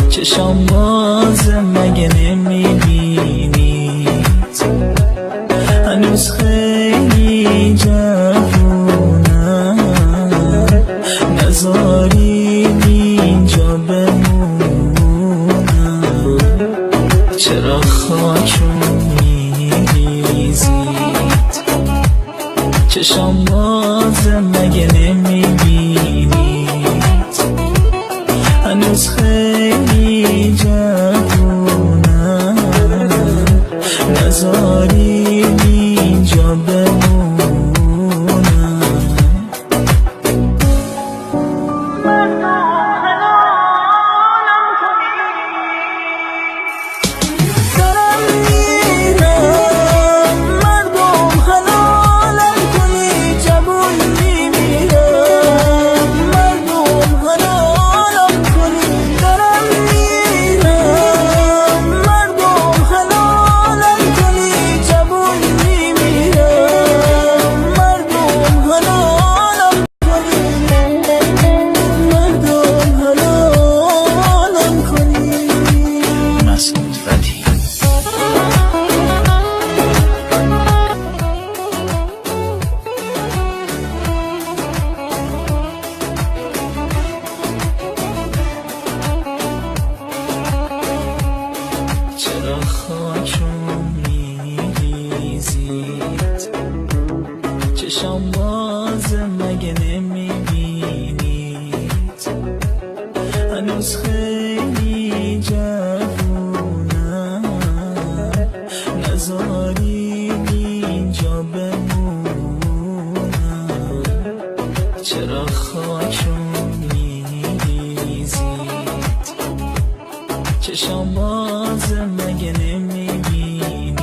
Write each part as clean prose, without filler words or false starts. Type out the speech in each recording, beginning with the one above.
چشام بازه مگه نمیبینید هنوز خیلی جوونم نذارید اینجا بمونم چرا خاکون میریزید چشام بازه مگه نمیبینید هنوز خیلی جوونم نذارید اینجا بمونم دارم میرم مردم حلالم کنی جوون میمیرم مردم حلالم کنی دارم میرم مردم حلالم کنی جوون میمیرم مردم حلالم کنی مردم حلالم کنی مسعود فتحی چرا خاکون میریزید چشام بازه مگه نمیبینید هنوز خیلی جوونم نذارید اینجا بمونم چرا خاکون میریزید چشام بازه مگه نمیبینید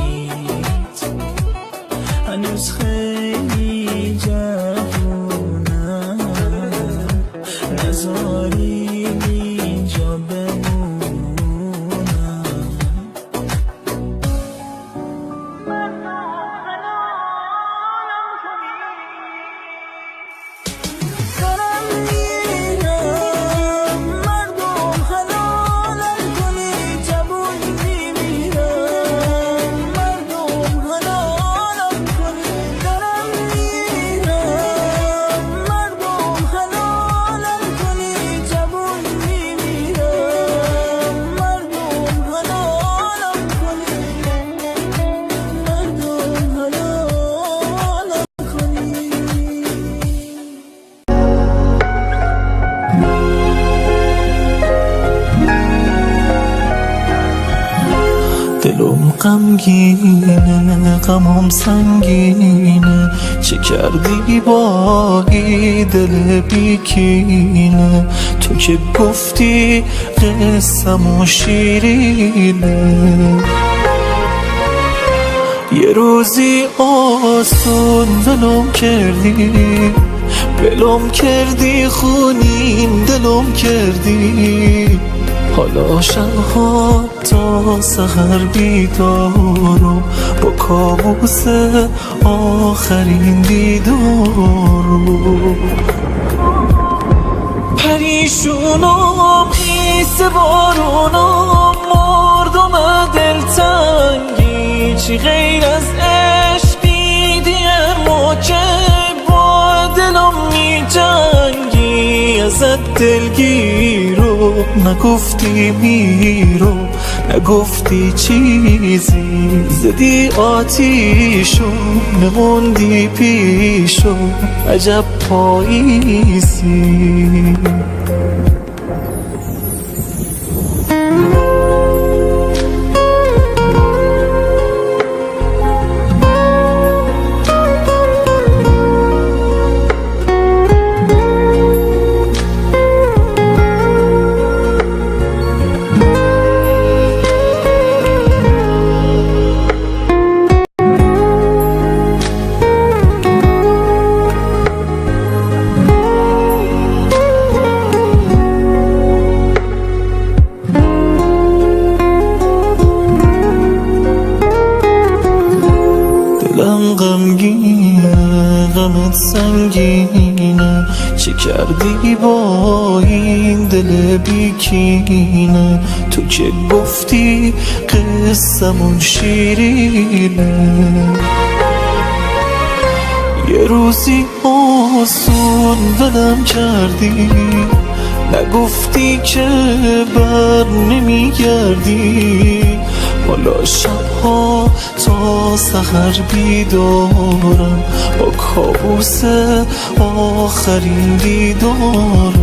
هنوز خیلی جوونم نذارید اینجا بمونم دارم میرم مردم حلالم کنی جوون میمیرم مردم حلالم کنی دارم میرم مردم حلالم کنی جوون میمیرم مردم حلالم کنی مردم حلالم کنی دلم غمگینه غمم سنگینه چه کردی با این دل بیکینه تو که گفتی قصم و شیرینه یه روزی آسون ولم کردی بلم کردی خونین دلم کردی حالا شبها تا سحر بیدارم با کابوس آخرین دیدارم پریشونم خیس بارونم مردم دلتنگی چی غیر از عشقی دیگر ما که با دلم می جنگی ازت دلگیرو نگفتی میرو نگفتی چیزی زدی آتیشو نموندی پیشو عجب پاییزی غمگینه، غمت سنگینه، چه کردی با این دل بیکینه؟ تو که گفتی قصه‌مون شیرینه. یه روزی آسون ولم کردی، نگفتی که بر نمیگردی. حالا شبها تا سحر بیدارم، با کابوس آخرین دیدارم.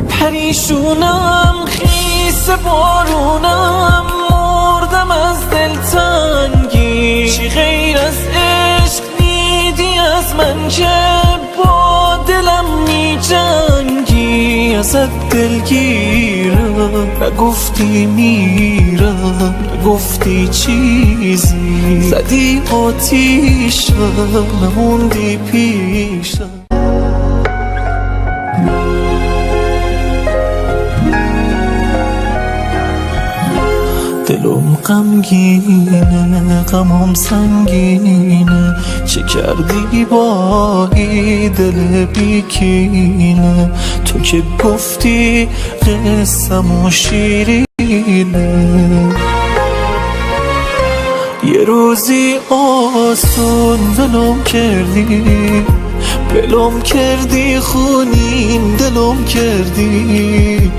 پریشونم، خیس بارونم، مردم از دلتنگی. چی غیر از عشق دیدی از من که با دلم می جنگی؟ ازت دلگیرم، نگفتی میرم، نگفتی چیزی، زدی آتیشم، نموندی پیشم. دلم غمگینه، غمم سنگینه، چه کردی با این دل بیکینه؟ تو که گفتی قصه‌مون شیرینه. یه روزی آسون ولم کردی، خونین دلم کردی.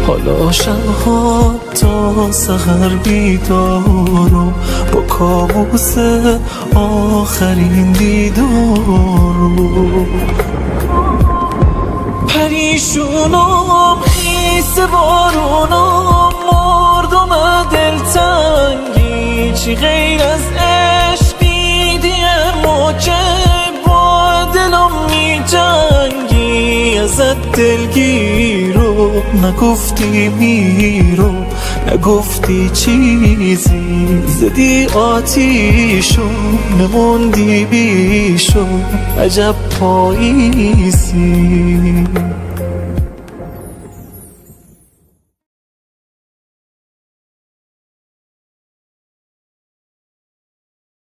حالا شبها تا سحر بیدارم، با کابوس آخرین دیدارم. پریشونم، خیس بارونم، مردم دلتنگی. چی غیر از عشق دیدی اما که با دلم می جنگی؟ ازت دلگیرم، نگفتی میرم، نگفتی چیزی، زدی آتیشم، نموندی بیشم، عجب پاییزی.